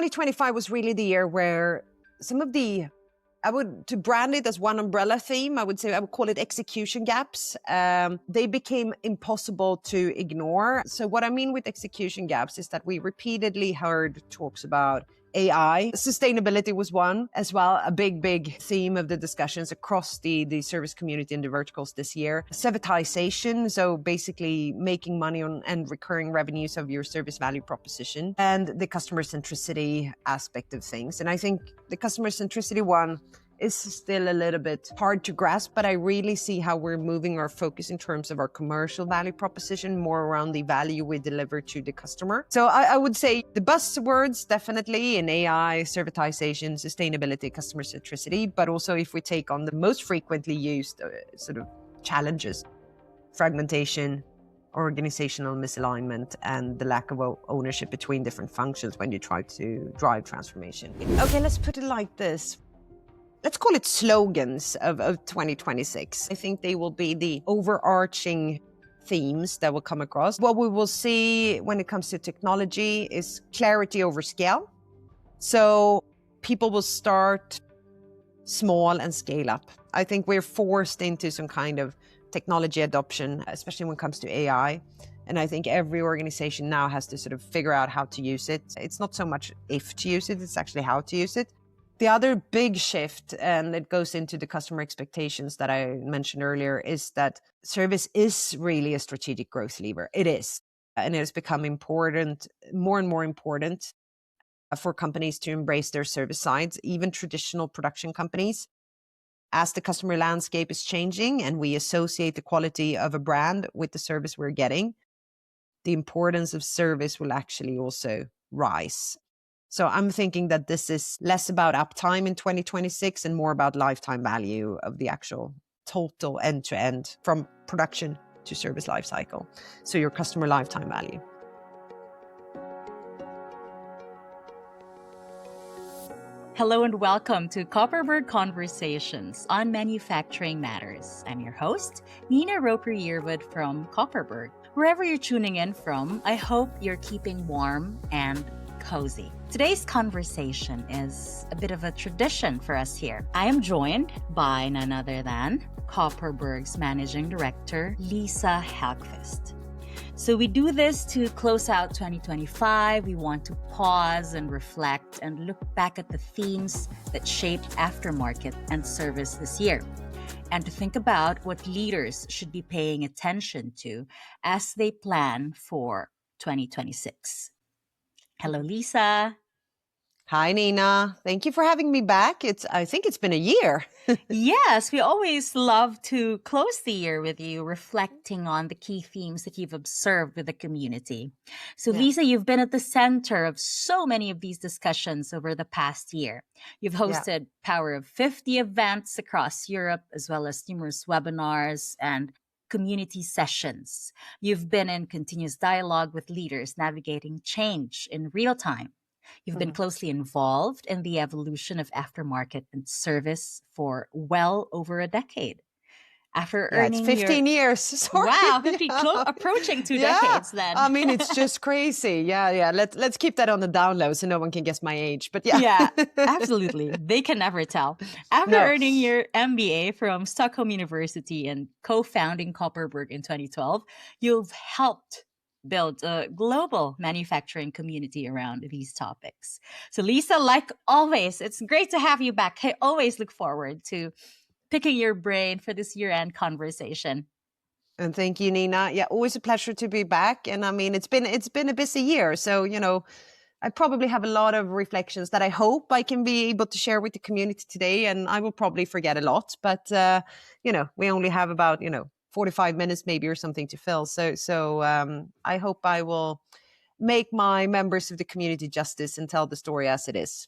2025 was really the year where some of the, to brand it as one umbrella theme, I would call it execution gaps. They became impossible to ignore. So what I mean with execution gaps is that we repeatedly heard talks about AI. Sustainability was one as well, a big theme of the discussions across the service community and the verticals this year. Servitization, so basically making money on and recurring revenues of your service value proposition, and the customer centricity aspect of things. And I think the customer centricity one is still a little bit hard to grasp, but I really see how we're moving our focus in terms of our commercial value proposition more around the value we deliver to the customer. So I would say the buzzwords definitely in AI, servitization, sustainability, customer centricity, but also if we take on the most frequently used sort of challenges, fragmentation, organizational misalignment, and the lack of ownership between different functions when you try to drive transformation. Okay, let's put it like this. Let's call it slogans of 2026. I think they will be the overarching themes that will come across. What we will see when it comes to technology is clarity over scale. So people will start small and scale up. I think we're forced into some kind of technology adoption, especially when it comes to AI. And I think every organization now has to sort of figure out how to use it. It's not so much if to use it, it's actually how to use it. The other big shift, and it goes into the customer expectations that I mentioned earlier, is that service is really a strategic growth lever. It is. And it has become important, more and more important for companies to embrace their service sides, even traditional production companies. As the customer landscape is changing and we associate the quality of a brand with the service we're getting, the importance of service will actually also rise. So I'm thinking that this is less about uptime in 2026 and more about lifetime value of the actual total end-to-end from production to service lifecycle. So your customer lifetime value. Hello and welcome to Copperberg Conversations on Manufacturing Matters. I'm your host, Nina Roper-Yearwood from Copperberg. Wherever you're tuning in from, I hope you're keeping warm and cozy. Today's conversation is a bit of a tradition for us here. I am joined by none other than Copperberg's Managing Director, Lisa Hellqvist. So we do this to close out 2025. We want to pause and reflect and look back at the themes that shaped aftermarket and service this year, and to think about what leaders should be paying attention to as they plan for 2026. Hello, Lisa. Hi, Nina. Thank you for having me back. I think it's been a year. Yes, we always love to close the year with you, reflecting on the key themes that you've observed with the community. So, yeah. Lisa, you've been at the center of so many of these discussions over the past year. You've hosted Power of 50 events across Europe, as well as numerous webinars and community sessions. You've been in continuous dialogue with leaders navigating change in real time. You've been closely involved in the evolution of aftermarket and service for well over a decade. After earning it's 15 years. Sorry. Wow, 50, approaching 2 decades then. I mean, it's just crazy. Yeah. Let's keep that on the down low so no one can guess my age. But yeah, absolutely. They can never tell. After earning your MBA from Stockholm University and co-founding Copperberg in 2012, you've helped build a global manufacturing community around these topics. So Lisa, like always, it's great to have you back. I always look forward to picking your brain for this year-end conversation. And thank you, Nina. Yeah, always a pleasure to be back. And I mean, it's been a busy year. So, I probably have a lot of reflections that I hope I can be able to share with the community today. And I will probably forget a lot, but, we only have about, 45 minutes maybe or something to fill. So I hope I will make my members of the community justice and tell the story as it is.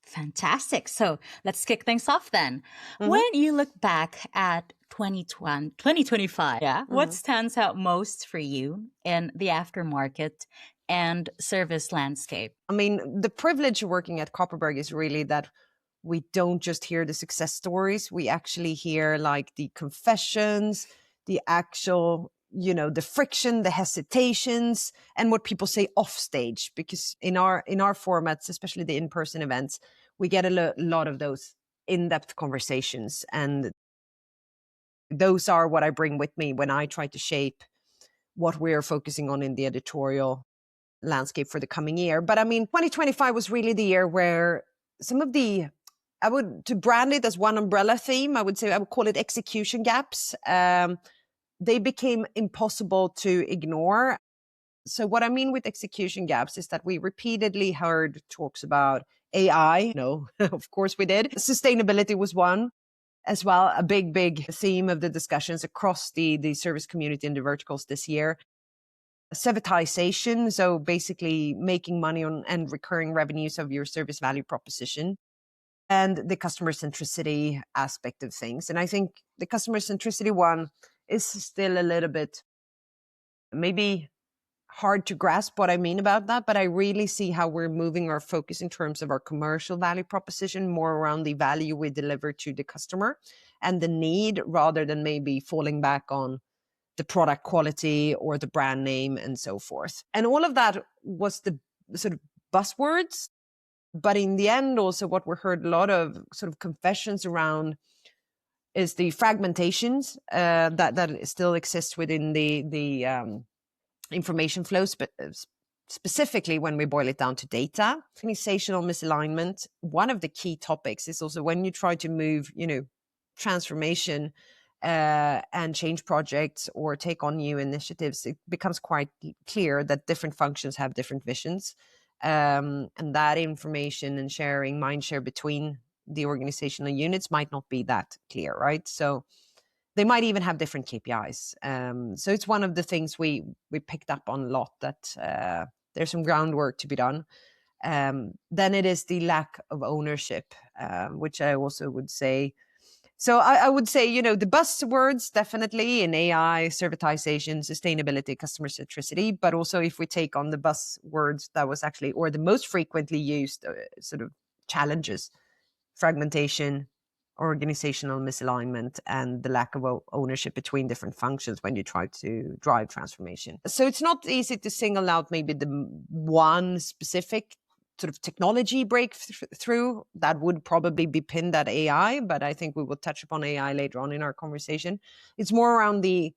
Fantastic. So let's kick things off then. When you look back at 2025, what stands out most for you in the aftermarket and service landscape? I mean, the privilege of working at Copperberg is really that we don't just hear the success stories. We actually hear like the confessions, the actual the friction, the hesitations, and what people say off stage. Because in our formats, especially the in-person events, we get a lot of those in-depth conversations, and those are what I bring with me when I try to shape what we're focusing on in the editorial landscape for the coming year. But I mean, 2025 was really the year where some of the, to brand it as one umbrella theme, I would call it execution gaps. They became impossible to ignore. So what I mean with execution gaps is that we repeatedly heard talks about AI. No, of course we did. Sustainability was one as well, a big theme of the discussions across the service community and the verticals this year. Servitization, so basically making money on and recurring revenues of your service value proposition, and the customer centricity aspect of things. And I think the customer centricity one is still a little bit maybe hard to grasp what I mean about that, but I really see how we're moving our focus in terms of our commercial value proposition more around the value we deliver to the customer and the need, rather than maybe falling back on the product quality or the brand name and so forth. And all of that was the sort of buzzwords. But in the end, also what we heard a lot of sort of confessions around is the fragmentations that still exists within the information flows, but specifically when we boil it down to data. Organizational misalignment, one of the key topics is also when you try to move, transformation and change projects or take on new initiatives, it becomes quite clear that different functions have different visions. And that information and sharing, mind share between the organizational units might not be that clear, right? So they might even have different KPIs. So it's one of the things we picked up on a lot, that there's some groundwork to be done. Then it is the lack of ownership, which I also would say. So I would say, the buzzwords definitely in AI, servitization, sustainability, customer centricity, but also if we take on the buzzwords that was actually, or the most frequently used sort of challenges, fragmentation, organizational misalignment, and the lack of ownership between different functions when you try to drive transformation. So it's not easy to single out maybe the one specific sort of technology breakthrough that would probably be pinned at AI, but I think we will touch upon AI later on in our conversation. It's more around the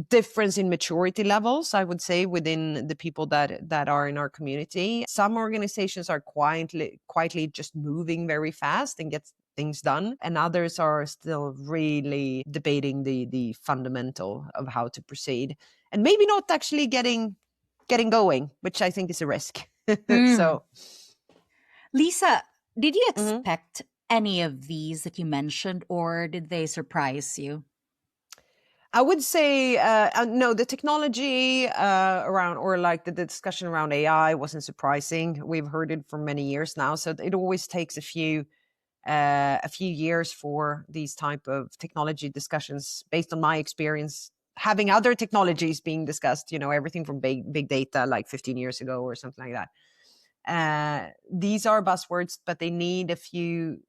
difference in maturity levels, I would say, within the people that are in our community. Some organizations are quietly just moving very fast and get things done, and others are still really debating the fundamental of how to proceed, and maybe not actually getting going, which I think is a risk. So, Lisa, did you expect any of these that you mentioned, or did they surprise you? I would say no. The technology around, or like the discussion around AI, wasn't surprising. We've heard it for many years now, so it always takes a few years for these type of technology discussions. Based on my experience, having other technologies being discussed, everything from big data like 15 years ago or something like that. These are buzzwords, but they need a few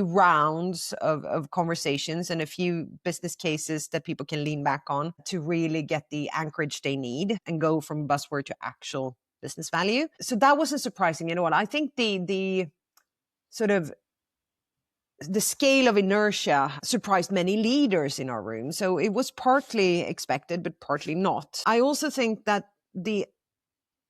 rounds of conversations and a few business cases that people can lean back on to really get the anchorage they need and go from buzzword to actual business value. So that wasn't surprising. You know what? I think the sort of the scale of inertia surprised many leaders in our room. So it was partly expected, but partly not. I also think that the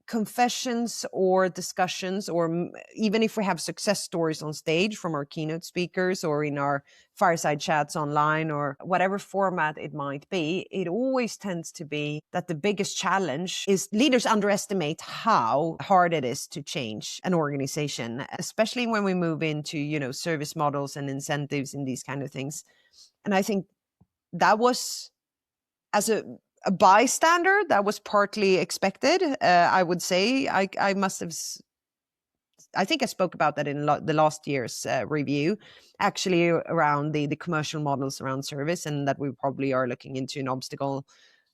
confessions or discussions, or even if we have success stories on stage from our keynote speakers or in our fireside chats online or whatever format it might be, it always tends to be that the biggest challenge is leaders underestimate how hard it is to change an organization, especially when we move into, service models and incentives and these kind of things. And I think that was, as a bystander, that was partly expected. I would say I think I spoke about that in the last year's review, actually around the commercial models around service, and that we probably are looking into an obstacle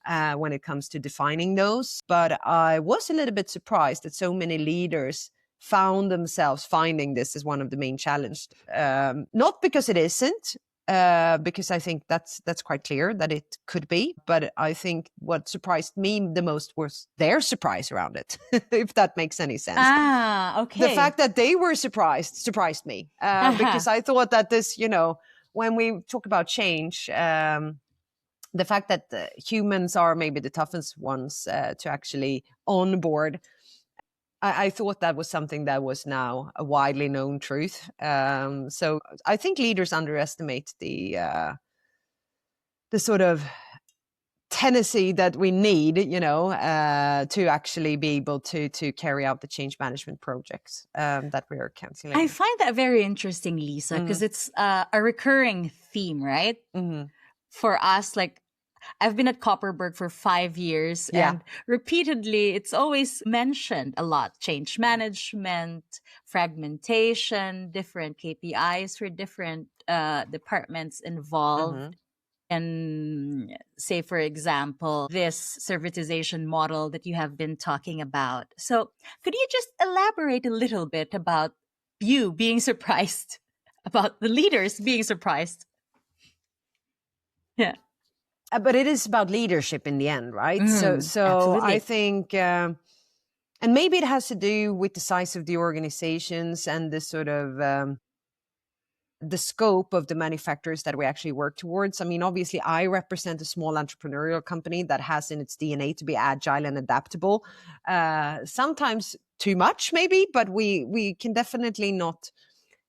when it comes to defining those. But I was a little bit surprised that so many leaders found themselves finding this as one of the main challenges. Not because it isn't, because I think that's quite clear that it could be. But I think what surprised me the most was their surprise around it, if that makes any sense. Ah, The okay. fact that they were surprised me, because I thought that this, when we talk about change, the fact that humans are maybe the toughest ones to actually onboard, I thought that was something that was now a widely known truth. So I think leaders underestimate the sort of tenacity that we need, to actually be able to carry out the change management projects that we are canceling. I find that very interesting, Lisa, because it's a recurring theme, right? For us, like, I've been at Copperberg for 5 years, and repeatedly it's always mentioned a lot: change management, fragmentation, different KPIs for different departments involved. And say, for example, this servitization model that you have been talking about. So could you just elaborate a little bit about you being surprised, about the leaders being surprised? Yeah. But it is about leadership in the end, right? So absolutely. I think, and maybe it has to do with the size of the organizations and the sort of the scope of the manufacturers that we actually work towards. I mean, obviously, I represent a small entrepreneurial company that has in its DNA to be agile and adaptable. Sometimes too much, maybe, but we can definitely not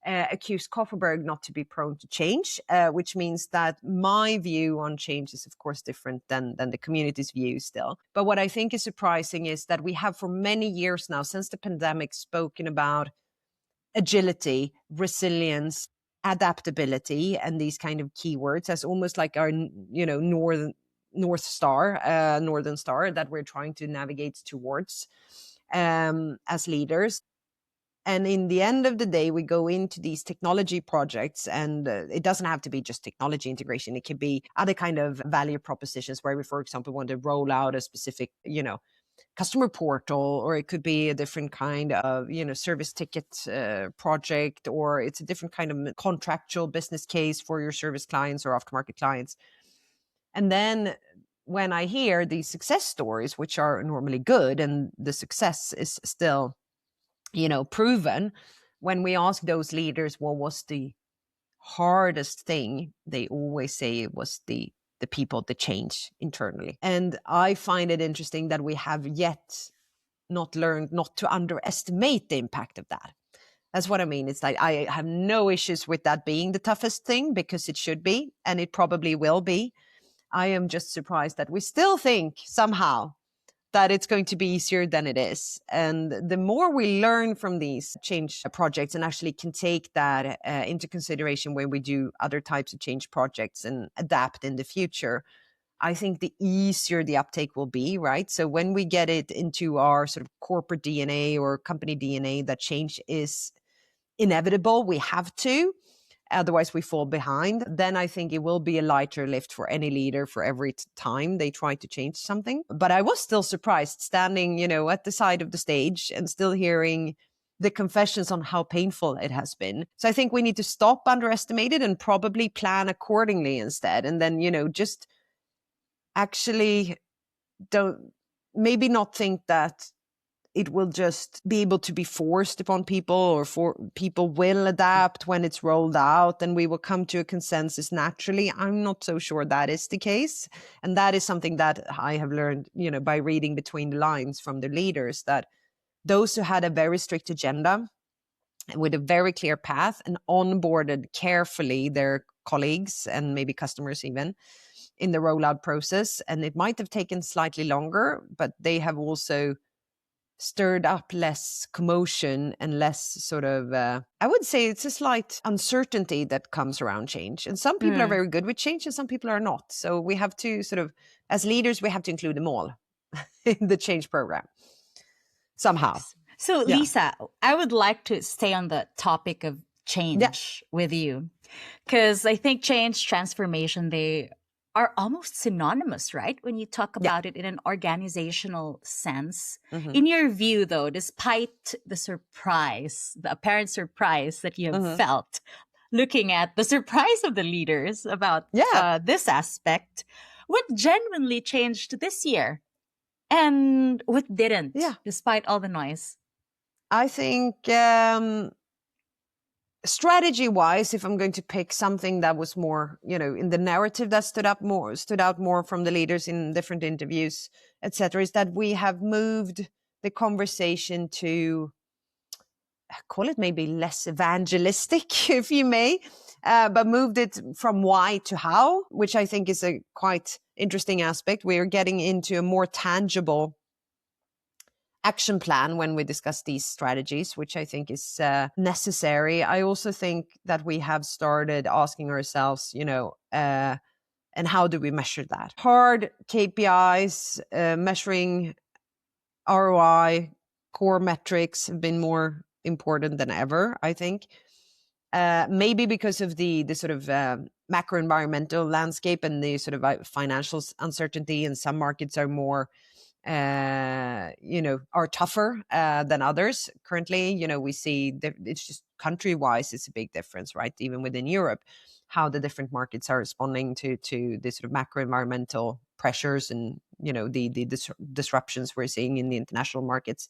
accuse Copperberg not to be prone to change, which means that my view on change is, of course, different than the community's view still. But what I think is surprising is that we have for many years now, since the pandemic, spoken about agility, resilience, adaptability, and these kind of keywords as almost like our, northern star that we're trying to navigate towards as leaders. And in the end of the day, we go into these technology projects, and it doesn't have to be just technology integration. It could be other kind of value propositions where we, for example, want to roll out a specific, customer portal, or it could be a different kind of, service ticket project, or it's a different kind of contractual business case for your service clients or aftermarket clients. And then when I hear these success stories, which are normally good, and the success is still proven, when we ask those leaders what was the hardest thing, they always say it was the people, the change internally. And I find it interesting that we have yet not learned not to underestimate the impact of that. That's what I mean. It's like, I have no issues with that being the toughest thing, because it should be, and it probably will be. I am just surprised that we still think somehow that it's going to be easier than it is. And the more we learn from these change projects and actually can take that into consideration when we do other types of change projects and adapt in the future, I think the easier the uptake will be, right? So when we get it into our sort of corporate DNA or company DNA that change is inevitable, we have to, otherwise we fall behind, then I think it will be a lighter lift for any leader for every time they try to change something. But I was still surprised standing, at the side of the stage and still hearing the confessions on how painful it has been. So I think we need to stop underestimating it and probably plan accordingly instead. And then, just actually maybe not think that it will just be able to be forced upon people, or for people will adapt when it's rolled out and we will come to a consensus naturally. I'm not so sure that is the case. And that is something that I have learned, by reading between the lines from the leaders, that those who had a very strict agenda with a very clear path and onboarded carefully their colleagues and maybe customers even in the rollout process, and it might have taken slightly longer, but they have also stirred up less commotion and less sort of, I would say it's a slight uncertainty that comes around change. And some people are very good with change and some people are not. So we have to sort of, as leaders, we have to include them all in the change program somehow. So Lisa, I would like to stay on the topic of change with you, because I think change, transformation, they are almost synonymous, right? When you talk about it in an organizational sense. In your view, though, despite the apparent surprise that you have felt, looking at the surprise of the leaders about this aspect, what genuinely changed this year and what didn't, despite all the noise? I think strategy-wise, if I'm going to pick something that was more, in the narrative that stood out more from the leaders in different interviews, etc., is that we have moved the conversation to call it maybe less evangelistic, if you may, but moved it from why to how, which I think is a quite interesting aspect. We are getting into a more tangible action plan when we discuss these strategies, which I think is necessary. I also think that we have started asking ourselves, and how do we measure that? Hard KPIs, measuring ROI, core metrics have been more important than ever, I think. Maybe because of the sort of macro environmental landscape and the sort of financial uncertainty, and some markets are more are tougher than others currently. We see it's just country-wise, it's a big difference, right? Even within Europe, how the different markets are responding to the sort of macro environmental pressures and, the disruptions we're seeing in the international markets.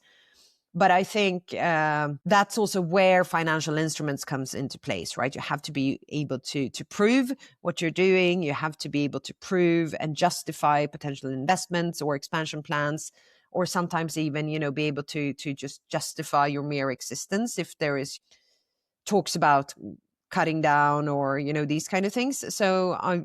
But I think that's also where financial instruments comes into place, right? You have to be able to prove what you're doing. You have to be able to prove and justify potential investments or expansion plans, or sometimes even, be able to just justify your mere existence if there is talks about cutting down or, these kind of things. So I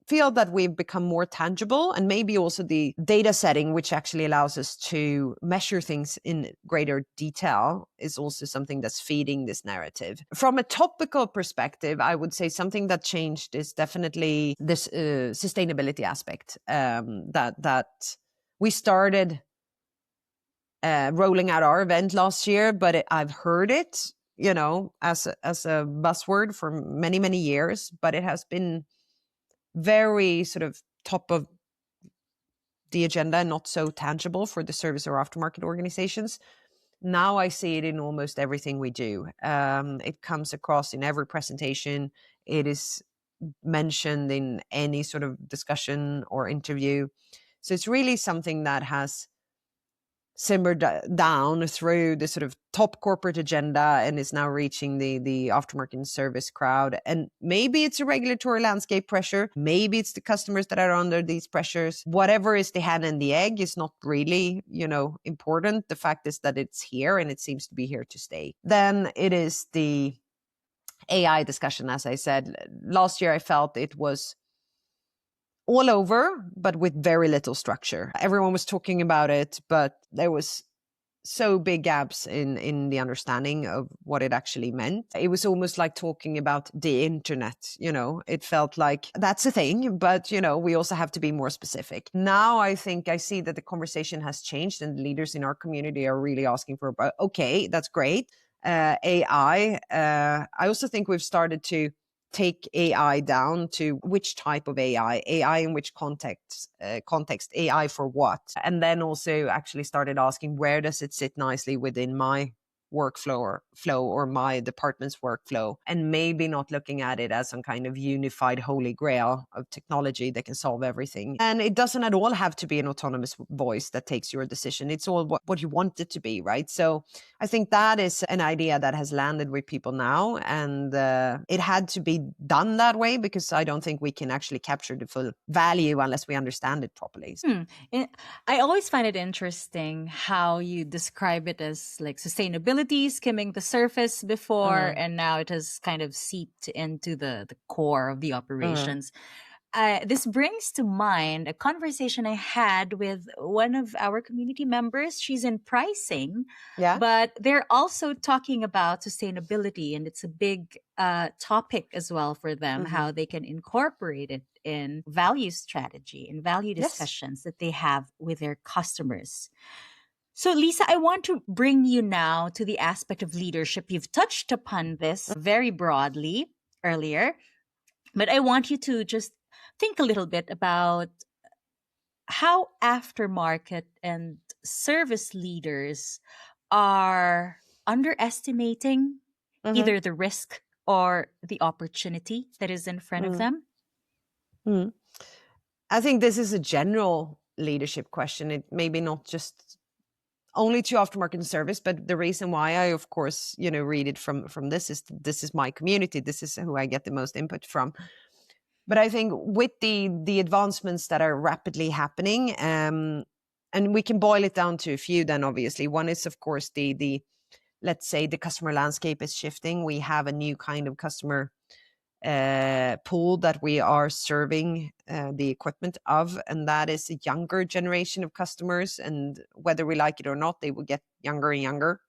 feel that we've become more tangible, and maybe also the data setting, which actually allows us to measure things in greater detail, is also something that's feeding this narrative. From a topical perspective, I would say something that changed is definitely this sustainability aspect that we started rolling out our event last year, but I've heard it, as a buzzword for many, many years, but it has been very sort of top of the agenda, not so tangible for the service or aftermarket organizations. Now I see it in almost everything we do. It comes across in every presentation. It is mentioned in any sort of discussion or interview. So it's really something that has simmered down through the sort of top corporate agenda and is now reaching the aftermarket and service crowd. And maybe it's a regulatory landscape pressure. Maybe it's the customers that are under these pressures. Whatever is the hen and the egg is not really, important. The fact is that it's here, and it seems to be here to stay. Then it is the AI discussion. As I said, last year I felt it was all over, but with very little structure. Everyone was talking about it, but there was so big gaps in the understanding of what it actually meant. It was almost like talking about the internet, it felt like that's a thing, but, we also have to be more specific. Now I think I see that the conversation has changed, and leaders in our community are really asking for, okay, that's great. AI. I also think we've started to take AI down to which type of AI in which context, AI for what, and then also actually started asking, where does it sit nicely within my workflow or my department's workflow, and maybe not looking at it as some kind of unified holy grail of technology that can solve everything. And it doesn't at all have to be an autonomous voice that takes your decision. It's all what you want it to be, right? So I think that is an idea that has landed with people now, and it had to be done that way, because I don't think we can actually capture the full value unless we understand it properly. I always find it interesting how you describe it as like sustainability skimming the surface before, and now it has kind of seeped into the core of the operations. This brings to mind a conversation I had with one of our community members. She's in pricing, but they're also talking about sustainability, and it's a big topic as well for them, how they can incorporate it in value strategy and value discussions that they have with their customers. So, Lisa, I want to bring you now to the aspect of leadership. You've touched upon this very broadly earlier, but I want you to just think a little bit about how aftermarket and service leaders are underestimating either the risk or the opportunity that is in front of them? I think this is a general leadership question. It maybe not just only to aftermarket and service, but the reason why I, of course, read it from this is my community. This is who I get the most input from. But I think with the advancements that are rapidly happening, and we can boil it down to a few. Then obviously, one is of course the let's say the customer landscape is shifting. We have a new kind of customer pool that we are serving the equipment of, and that is a younger generation of customers, and whether we like it or not, they will get younger and younger.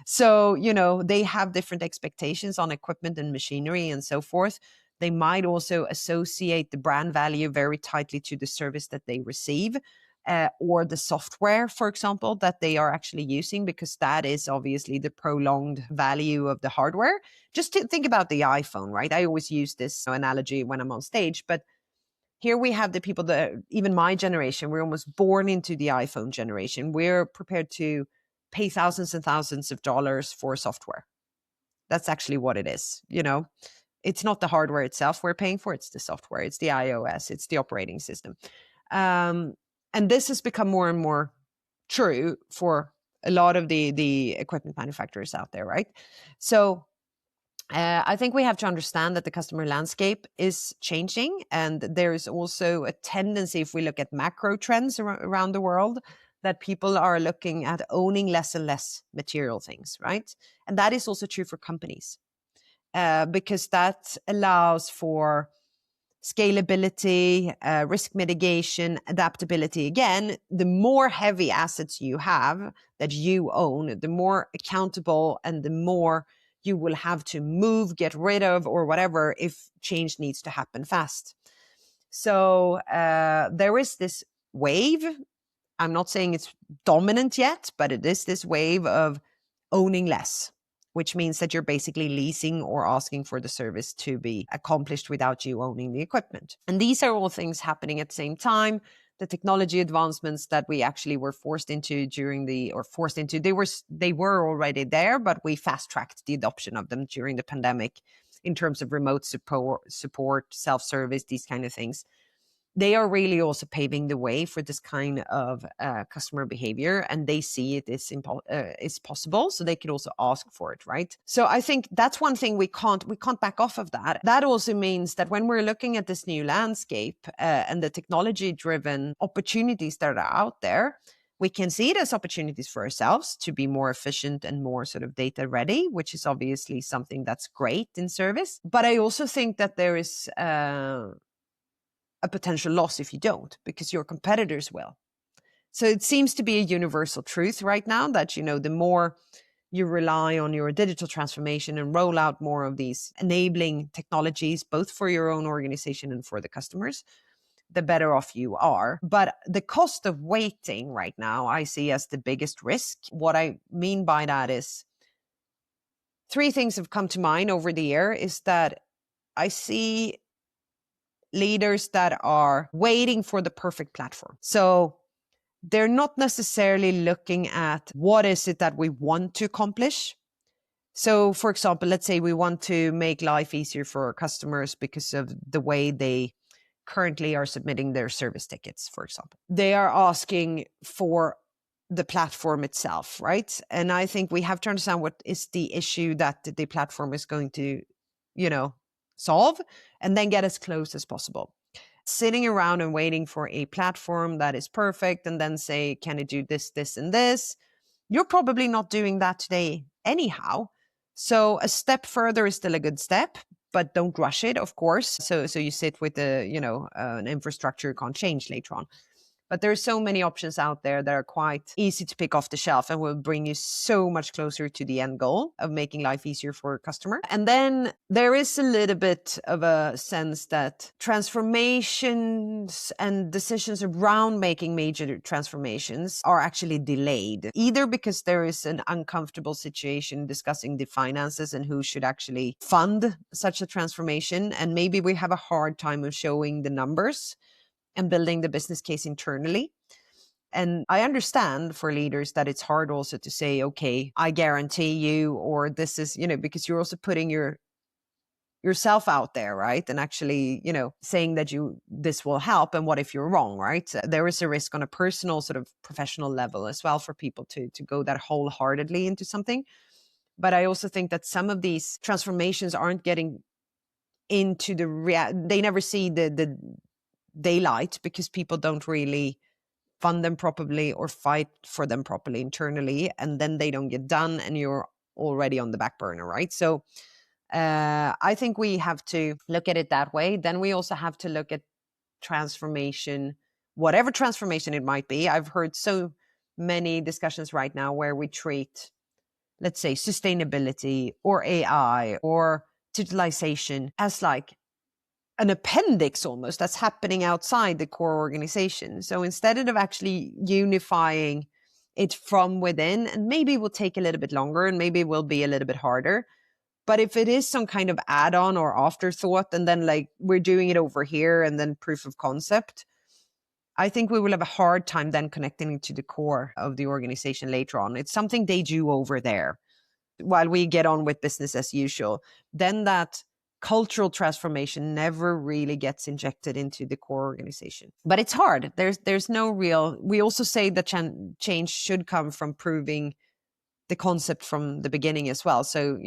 So they have different expectations on equipment and machinery and so forth. They might also associate the brand value very tightly to the service that they receive, or the software, for example, that they are actually using, because that is obviously the prolonged value of the hardware. Just to think about the iPhone, right? I always use this analogy when I'm on stage, but here we have the people that, even my generation, we're almost born into the iPhone generation. We're prepared to pay thousands and thousands of dollars for software. That's actually what it is. It's not the hardware itself we're paying for, it's the software, it's the iOS, it's the operating system. And this has become more and more true for a lot of the equipment manufacturers out there, right? So I think we have to understand that the customer landscape is changing, and there is also a tendency, if we look at macro trends around the world, that people are looking at owning less and less material things, right? And that is also true for companies, because that allows for scalability, risk mitigation, adaptability. Again, the more heavy assets you have that you own, the more accountable and the more you will have to move, get rid of, or whatever, if change needs to happen fast. So there is this wave. I'm not saying it's dominant yet, but it is this wave of owning less, which means that you're basically leasing or asking for the service to be accomplished without you owning the equipment. And these are all things happening at the same time. The technology advancements that we actually were forced into they were already there, but we fast-tracked the adoption of them during the pandemic in terms of remote support, self-service, these kind of things. They are really also paving the way for this kind of customer behavior, and they see it is possible, so they can also ask for it, right? So I think that's one thing we can't back off of that. That also means that when we're looking at this new landscape and the technology-driven opportunities that are out there, we can see it as opportunities for ourselves to be more efficient and more sort of data ready, which is obviously something that's great in service. But I also think that there is a potential loss if you don't, because your competitors will. So it seems to be a universal truth right now that, the more you rely on your digital transformation and roll out more of these enabling technologies, both for your own organization and for the customers, the better off you are. But the cost of waiting right now, I see as the biggest risk. What I mean by that is 3 things have come to mind over the year. Is that I see leaders that are waiting for the perfect platform. So they're not necessarily looking at what is it that we want to accomplish. So for example, let's say we want to make life easier for our customers because of the way they currently are submitting their service tickets, for example. They are asking for the platform itself, right? And I think we have to understand what is the issue that the platform is going to, solve, and then get as close as possible. Sitting around and waiting for a platform that is perfect and then say, can it do this, this, and this? You're probably not doing that today anyhow. So a step further is still a good step, but don't rush it, of course. So you sit with an infrastructure you can't change later on. But there are so many options out there that are quite easy to pick off the shelf and will bring you so much closer to the end goal of making life easier for a customer. And then there is a little bit of a sense that transformations and decisions around making major transformations are actually delayed, either because there is an uncomfortable situation discussing the finances and who should actually fund such a transformation. And maybe we have a hard time of showing the numbers and building the business case internally. And I understand for leaders that it's hard also to say, okay, I guarantee you, or this is, because you're also putting yourself out there, right? And actually, saying that this will help. And what if you're wrong, right? There is a risk on a personal sort of professional level as well for people to go that wholeheartedly into something. But I also think that some of these transformations aren't getting into they never see the daylight because people don't really fund them properly or fight for them properly internally. And then they don't get done and you're already on the back burner, right? So I think we have to look at it that way. Then we also have to look at transformation, whatever transformation it might be. I've heard so many discussions right now where we treat, let's say, sustainability or AI or digitalization as like an appendix almost that's happening outside the core organization. So instead of actually unifying it from within, and maybe it will take a little bit longer and maybe it will be a little bit harder. But if it is some kind of add-on or afterthought, and then like we're doing it over here and then proof of concept, I think we will have a hard time then connecting to the core of the organization later on. It's something they do over there while we get on with business as usual. Then that cultural transformation never really gets injected into the core organization. But it's hard. There's no real, we also say that change should come from proving the concept from the beginning as well. So,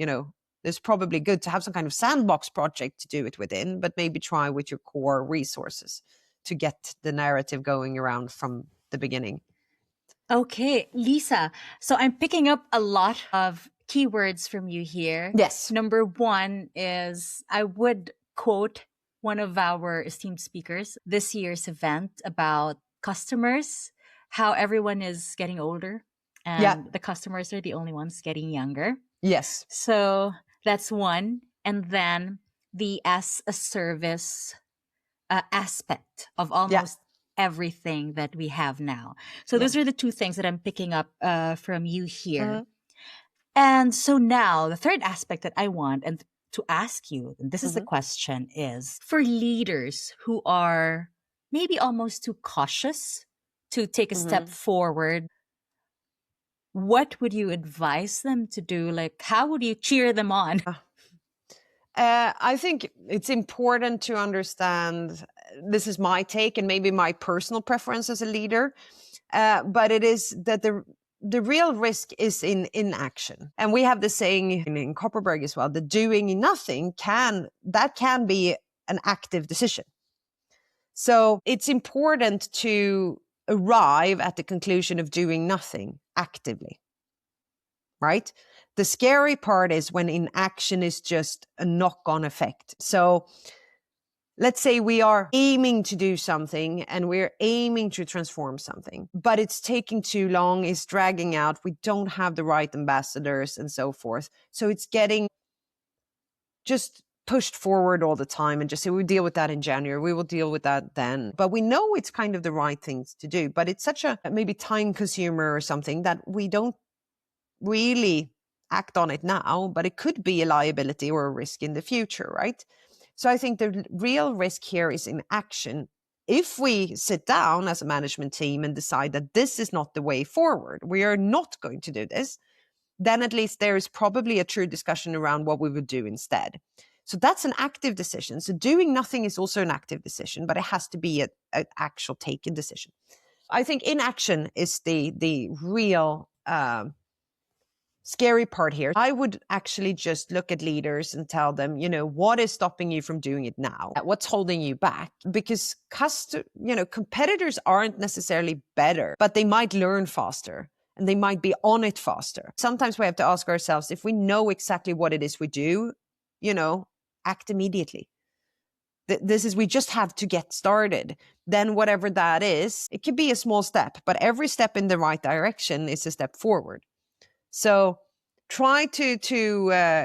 it's probably good to have some kind of sandbox project to do it within, but maybe try with your core resources to get the narrative going around from the beginning. Okay, Lisa. So I'm picking up a lot of keywords from you here. Yes. Number one is I would quote one of our esteemed speakers this year's event about customers, how everyone is getting older and the customers are the only ones getting younger. Yes. So that's one. And then the as a service aspect of almost everything that we have now. So those are the two things that I'm picking up from you here. Mm-hmm. And so now the third aspect that I want and to ask you, and this is the question, is for leaders who are maybe almost too cautious to take a step forward, what would you advise them to do? Like, how would you cheer them on? I think it's important to understand, this is my take and maybe my personal preference as a leader, but it is that the real risk is in inaction. And we have the saying in Copperberg as well, that doing nothing can be an active decision. So it's important to arrive at the conclusion of doing nothing actively, right? The scary part is when inaction is just a knock-on effect. So let's say we are aiming to do something and we're aiming to transform something, but it's taking too long, it's dragging out, we don't have the right ambassadors and so forth. So it's getting just pushed forward all the time and just say, we'll deal with that in January, we will deal with that then. But we know it's kind of the right things to do, but it's such a maybe time consumer or something that we don't really act on it now, but it could be a liability or a risk in the future, right? So I think the real risk here is in action. If we sit down as a management team and decide that this is not the way forward, we are not going to do this, then at least there is probably a true discussion around what we would do instead. So that's an active decision. So doing nothing is also an active decision, but it has to be an actual taken decision. I think inaction is the real scary part here. I would actually just look at leaders and tell them, what is stopping you from doing it now? What's holding you back? Because competitors aren't necessarily better, but they might learn faster and they might be on it faster. Sometimes we have to ask ourselves, if we know exactly what it is we do, act immediately. We just have to get started. Then whatever that is, it could be a small step, but every step in the right direction is a step forward. So try to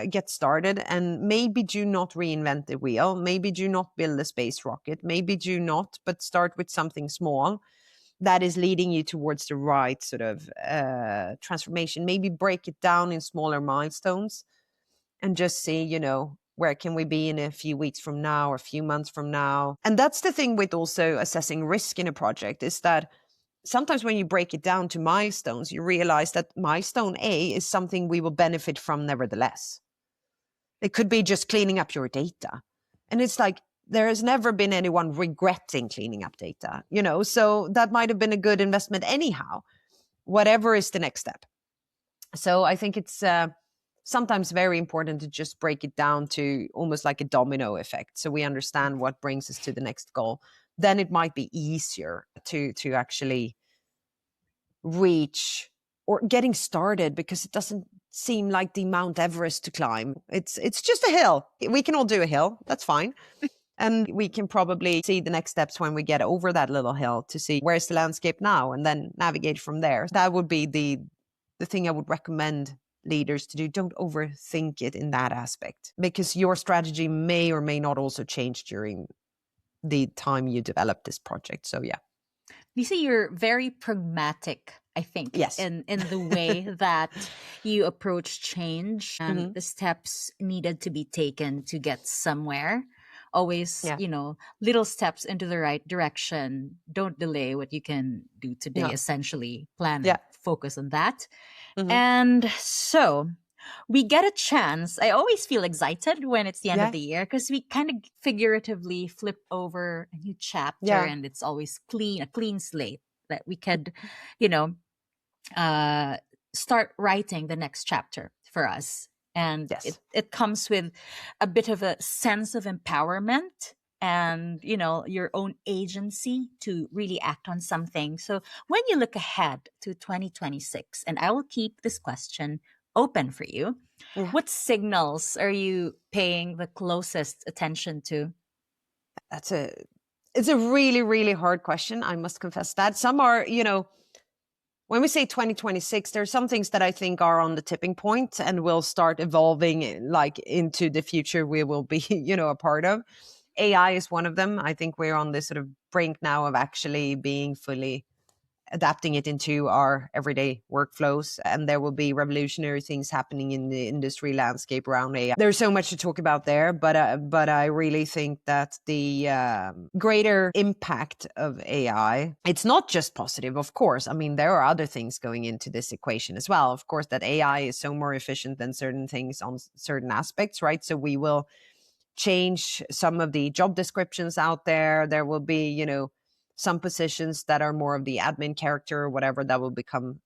get started, and maybe do not reinvent the wheel. Maybe do not build a space rocket. Maybe do not, but start with something small that is leading you towards the right sort of transformation. Maybe break it down in smaller milestones and just see, where can we be in a few weeks from now or a few months from now? And that's the thing with also assessing risk in a project, is that sometimes when you break it down to milestones, you realize that milestone A is something we will benefit from nevertheless. It could be just cleaning up your data. And it's like, there has never been anyone regretting cleaning up data, so that might have been a good investment anyhow, whatever is the next step. So I think it's sometimes very important to just break it down to almost like a domino effect, so we understand what brings us to the next goal. Then it might be easier to actually reach or getting started, because it doesn't seem like the Mount Everest to climb. It's just a hill. We can all do a hill. That's fine. And we can probably see the next steps when we get over that little hill to see where's the landscape now, and then navigate from there. That would be the thing I would recommend leaders to do. Don't overthink it in that aspect, because your strategy may or may not also change during the time you develop this project. So yeah. Lisa, you're very pragmatic, I think, Yes. in the way that you approach change and the steps needed to be taken to get somewhere. Always, little steps into the right direction. Don't delay what you can do today, essentially. Plan and focus on that. And so we get a chance. I always feel excited when it's the end of the year, because we kind of figuratively flip over a new chapter and it's always a clean slate that we could, start writing the next chapter for us. And it comes with a bit of a sense of empowerment and, your own agency to really act on something. So when you look ahead to 2026, and I will keep this question open for you, what signals are you paying the closest attention to? It's a really, really hard question. I must confess that. Some are, when we say 2026, there are some things that I think are on the tipping point and will start evolving like into the future we will be, a part of. AI is one of them. I think we're on this sort of brink now of actually being fully adapting it into our everyday workflows, and there will be revolutionary things happening in the industry landscape around AI. There's so much to talk about there, but I really think that the greater impact of AI, it's not just positive, of course. I mean, there are other things going into this equation as well. Of course, that AI is so more efficient than certain things on certain aspects, right? So we will change some of the job descriptions out there. There will be, some positions that are more of the admin character or whatever that will become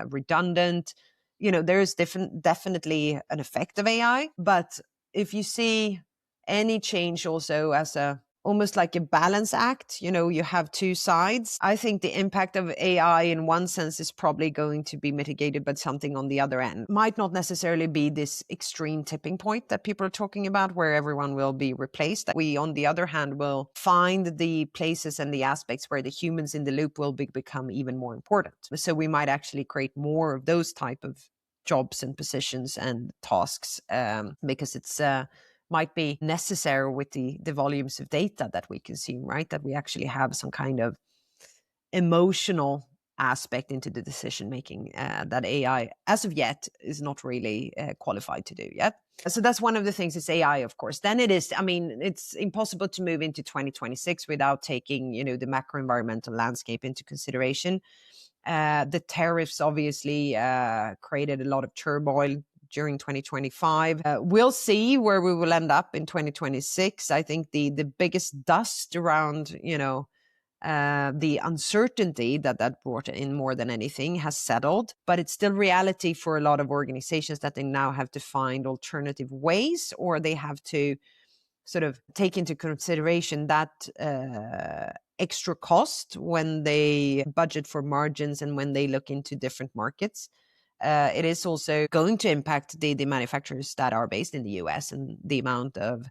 redundant. There is definitely an effect of AI, but if you see any change also as almost like a balance act, you have two sides. I think the impact of AI in one sense is probably going to be mitigated, but something on the other end might not necessarily be this extreme tipping point that people are talking about where everyone will be replaced. We, on the other hand, will find the places and the aspects where the humans in the loop will become even more important. So we might actually create more of those type of jobs and positions and tasks because it's might be necessary with the volumes of data that we consume, right? That we actually have some kind of emotional aspect into the decision making that AI, as of yet, is not really qualified to do yet. So that's one of the things. It's AI, of course. Then it's impossible to move into 2026 without taking, the macro environmental landscape into consideration. The tariffs obviously created a lot of turmoil during 2025. We'll see where we will end up in 2026. I think the biggest dust around, the uncertainty that brought in more than anything has settled, but it's still reality for a lot of organizations that they now have to find alternative ways, or they have to sort of take into consideration that extra cost when they budget for margins and when they look into different markets. It is also going to impact the manufacturers that are based in the US and the amount of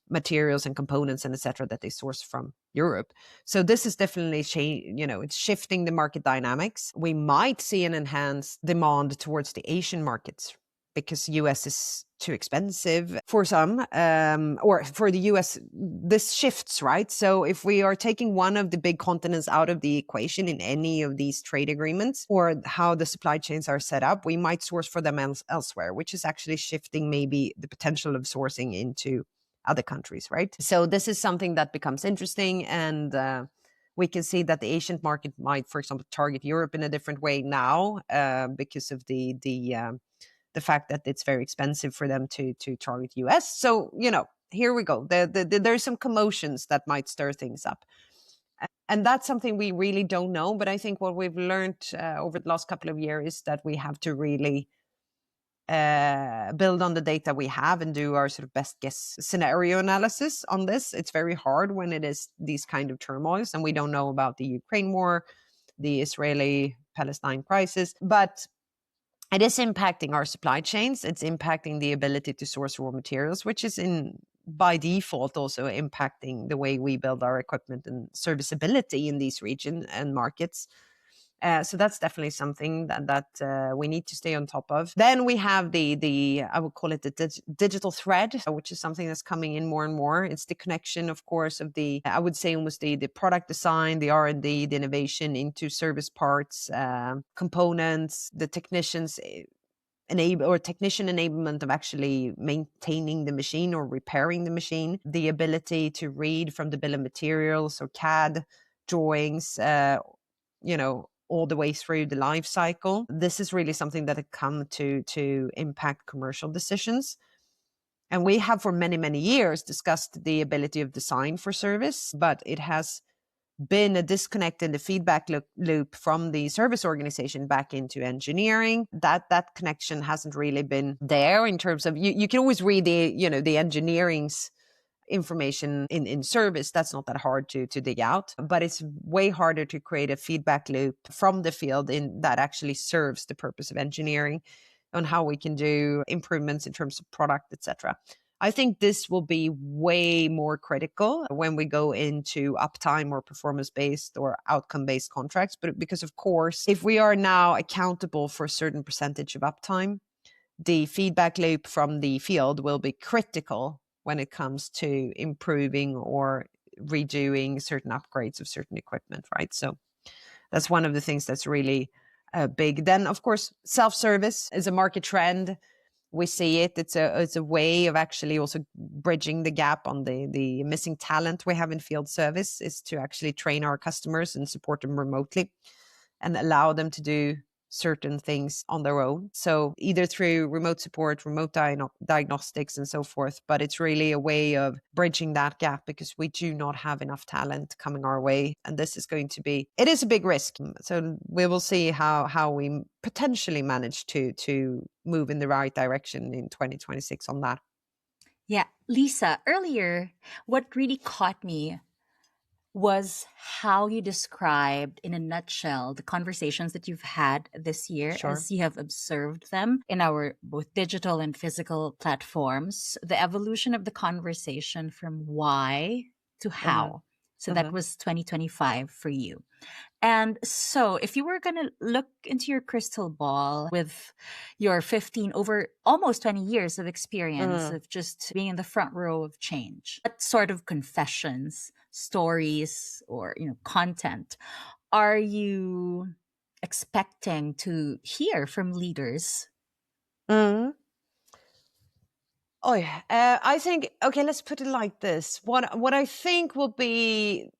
materials and components and etc. that they source from Europe. So this is definitely it's shifting the market dynamics. We might see an enhanced demand towards the Asian markets because US is too expensive for some, or for the US, this shifts, right? So if we are taking one of the big continents out of the equation in any of these trade agreements or how the supply chains are set up, we might source for them elsewhere, which is actually shifting maybe the potential of sourcing into other countries, right? So this is something that becomes interesting, and We can see that the Asian market might, for example, target Europe in a different way now because of the fact that it's very expensive for them to target US. So, here we go. There's some commotions that might stir things up. And that's something we really don't know. But I think what we've learned over the last couple of years is that we have to really build on the data we have and do our sort of best guess scenario analysis on this. It's very hard when it is these kind of turmoils, and we don't know about the Ukraine war, the Israeli-Palestine crisis, but it is impacting our supply chains. It's impacting the ability to source raw materials, which is by default also impacting the way we build our equipment and serviceability in these regions and markets. So that's definitely something that we need to stay on top of. Then we have the I would call it the digital thread, which is something that's coming in more and more. It's the connection, of course, of I would say almost the product design, the R&D, the innovation into service parts, components, the technicians technician enablement of actually maintaining the machine or repairing the machine, the ability to read from the bill of materials or CAD drawings, all the way through the life cycle. This is really something that had come to impact commercial decisions. And we have for many, many years discussed the ability of design for service, but it has been a disconnect in the feedback loop from the service organization back into engineering. That connection hasn't really been there in terms of, you can always read the engineering's information in service. That's not that hard to dig out, but it's way harder to create a feedback loop from the field that actually serves the purpose of engineering on how we can do improvements in terms of product, etc. I think this will be way more critical when we go into uptime or performance-based or outcome-based contracts. But because, of course, if we are now accountable for a certain percentage of uptime, the feedback loop from the field will be critical when it comes to improving or redoing certain upgrades of certain equipment, right? So that's one of the things that's really big. Then, of course, self-service is a market trend. We see it. It's a way of actually also bridging the gap on the missing talent we have in field service, is to actually train our customers and support them remotely and allow them to do certain things on their own. So either through remote support, remote diagnostics and so forth, but it's really a way of bridging that gap because we do not have enough talent coming our way. And this is it is a big risk. So we will see how we potentially manage to move in the right direction in 2026 on that. Yeah, Lisa, earlier, what really caught me was how you described in a nutshell the conversations that you've had this year. Sure. As you have observed them in our both digital and physical platforms, the evolution of the conversation from why to how. So that was 2025 for you. And so if you were going to look into your crystal ball with your over almost 20 years of experience of just being in the front row of change, what sort of confessions, stories, or content are you expecting to hear from leaders? Oh yeah, I think, okay, let's put it like this. What I think will be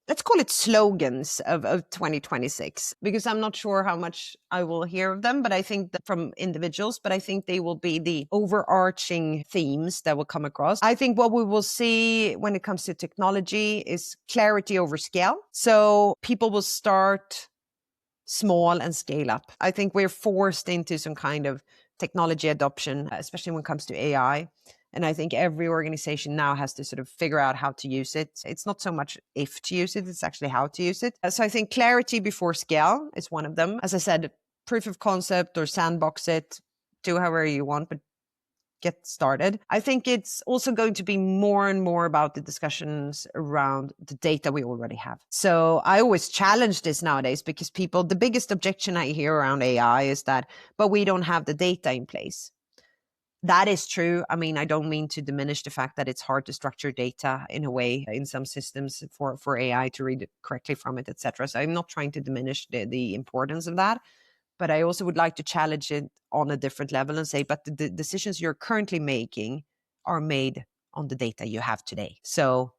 let's call it slogans of 2026, because I'm not sure how much I will hear of them, but I think that from individuals, but I think they will be the overarching themes that will come across. I think what we will see when it comes to technology is clarity over scale. So people will start small and scale up. I think we're forced into some kind of technology adoption, especially when it comes to AI. And I think every organization now has to sort of figure out how to use it. It's not so much if to use it, it's actually how to use it. So I think clarity before scale is one of them. As I said, proof of concept or sandbox it, do however you want, but get started. I think it's also going to be more and more about the discussions around the data we already have. So I always challenge this nowadays because the biggest objection I hear around AI is that, but we don't have the data in place. That is true. I mean, I don't mean to diminish the fact that it's hard to structure data in a way in some systems for AI to read it correctly from it, etc. So I'm not trying to diminish the importance of that. But I also would like to challenge it on a different level and say, but the decisions you're currently making are made on the data you have today. So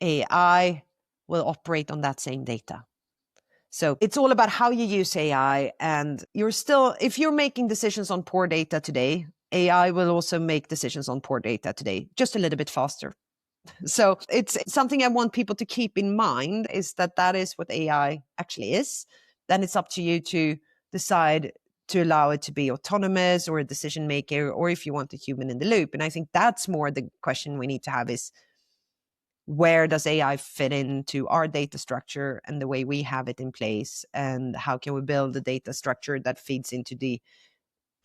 AI will operate on that same data. So it's all about how you use AI, and if you're making decisions on poor data today, AI will also make decisions on poor data today, just a little bit faster. So it's something I want people to keep in mind, is that is what AI actually is. Then it's up to you to decide to allow it to be autonomous or a decision maker, or if you want a human in the loop. And I think that's more the question we need to have is, where does AI fit into our data structure and the way we have it in place? And how can we build a data structure that feeds into the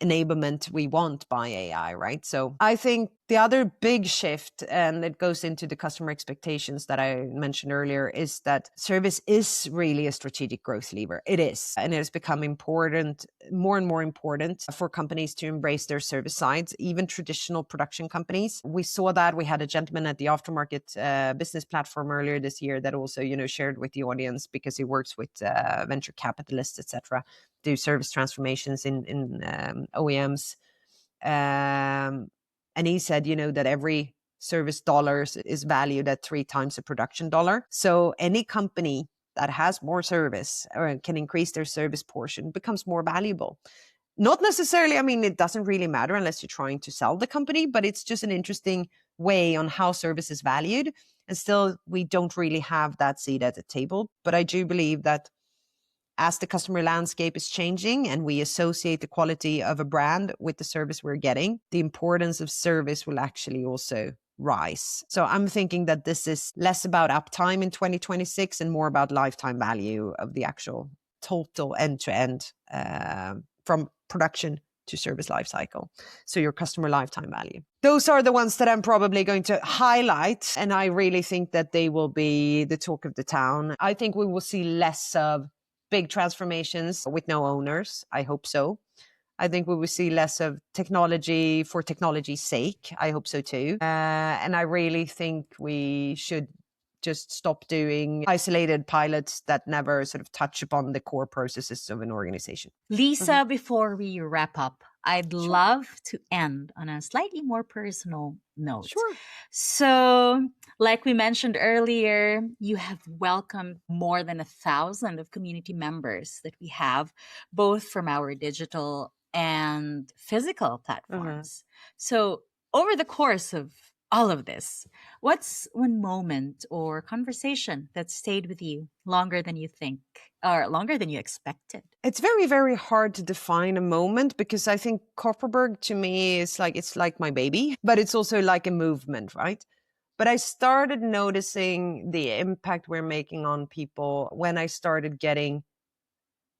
enablement we want by AI, right? So I think the other big shift, and it goes into the customer expectations that I mentioned earlier, is that service is really a strategic growth lever. It is. And it has become important, more and more important for companies to embrace their service sides, even traditional production companies. We saw that. We had a gentleman at the Aftermarket business platform earlier this year that also, shared with the audience, because he works with venture capitalists, etc., do service transformations in OEMs. And he said, that every service dollar is valued at 3 times a production dollar. So any company that has more service or can increase their service portion becomes more valuable. Not necessarily, it doesn't really matter unless you're trying to sell the company, but it's just an interesting way on how service is valued. And still, we don't really have that seat at the table. But I do believe that as the customer landscape is changing and we associate the quality of a brand with the service we're getting, the importance of service will actually also rise. So I'm thinking that this is less about uptime in 2026 and more about lifetime value of the actual total end-to-end from production to service lifecycle. So your customer lifetime value. Those are the ones that I'm probably going to highlight. And I really think that they will be the talk of the town. I think we will see less of big transformations with no owners. I hope so. I think we will see less of technology for technology's sake. I hope so too. And I really think we should just stop doing isolated pilots that never sort of touch upon the core processes of an organization. Lisa, before we wrap up, I'd love to end on a slightly more personal note. Sure. So, like we mentioned earlier, you have welcomed more than 1,000 of community members that we have, both from our digital and physical platforms. So, over the course of all of this, what's one moment or conversation that stayed with you longer than you think or longer than you expected? It's very, very hard to define a moment, because I think Copperberg to me is it's like my baby, but it's also like a movement, right? But I started noticing the impact we're making on people when I started getting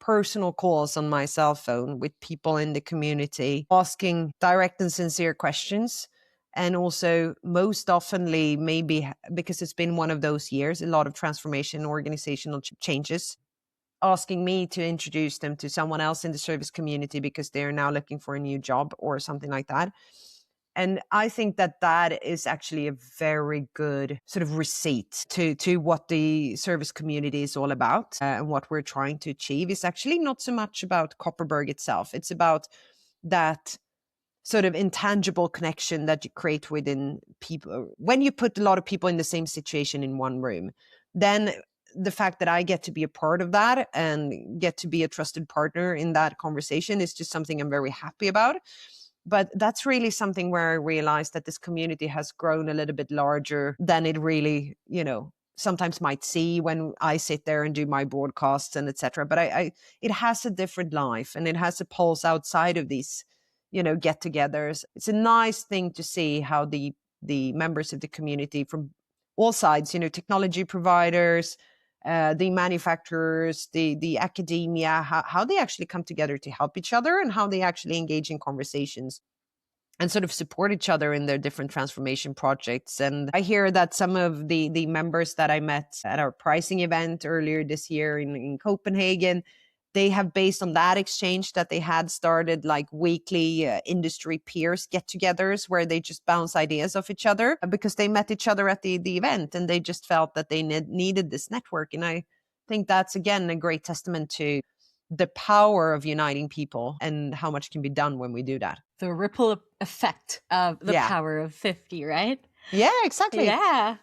personal calls on my cell phone with people in the community asking direct and sincere questions. And also, most oftenly, maybe because it's been one of those years, a lot of transformation, organizational changes, asking me to introduce them to someone else in the service community because they're now looking for a new job or something like that. And I think that is actually a very good sort of receipt to what the service community is all about, and what we're trying to achieve is actually not so much about Copperberg itself. It's about that sort of intangible connection that you create within people. When you put a lot of people in the same situation in one room, then the fact that I get to be a part of that and get to be a trusted partner in that conversation is just something I'm very happy about. But that's really something where I realized that this community has grown a little bit larger than it really, sometimes might see when I sit there and do my broadcasts and etc. But it has a different life, and it has a pulse outside of these get-togethers. It's a nice thing to see how the members of the community from all sides, technology providers, the manufacturers, the academia, how they actually come together to help each other, and how they actually engage in conversations and sort of support each other in their different transformation projects. And I hear that some of the members that I met at our pricing event earlier this year in Copenhagen, they have, based on that exchange that they had, started weekly industry peers get-togethers where they just bounce ideas off each other because they met each other at the event, and they just felt that they needed this network. And I think that's, again, a great testament to the power of uniting people and how much can be done when we do that. The ripple effect of the power of 50, right? Yeah, exactly. Yeah.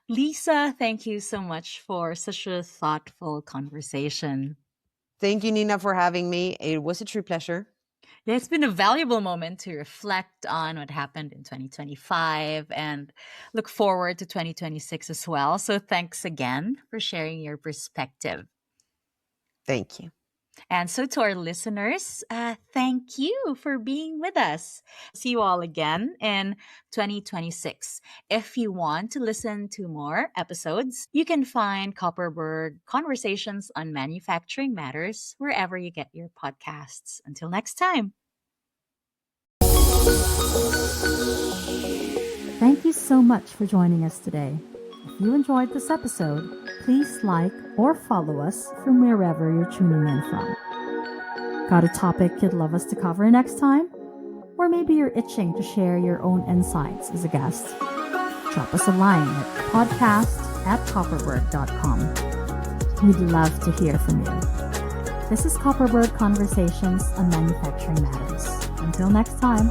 Lisa, thank you so much for such a thoughtful conversation. Thank you, Nina, for having me. It was a true pleasure. Yeah, it's been a valuable moment to reflect on what happened in 2025 and look forward to 2026 as well. So thanks again for sharing your perspective. Thank you. And so, to our listeners, thank you for being with us. See you all again in 2026. If you want to listen to more episodes, you can find Copperberg Conversations on Manufacturing Matters wherever you get your podcasts. Until next time. Thank you so much for joining us today. If you enjoyed this episode, please like or follow us from wherever you're tuning in from. Got a topic you'd love us to cover next time? Or maybe you're itching to share your own insights as a guest? Drop us a line at podcast@copperberg.com. We'd love to hear from you. This is Copperberg Conversations on Manufacturing Matters. Until next time.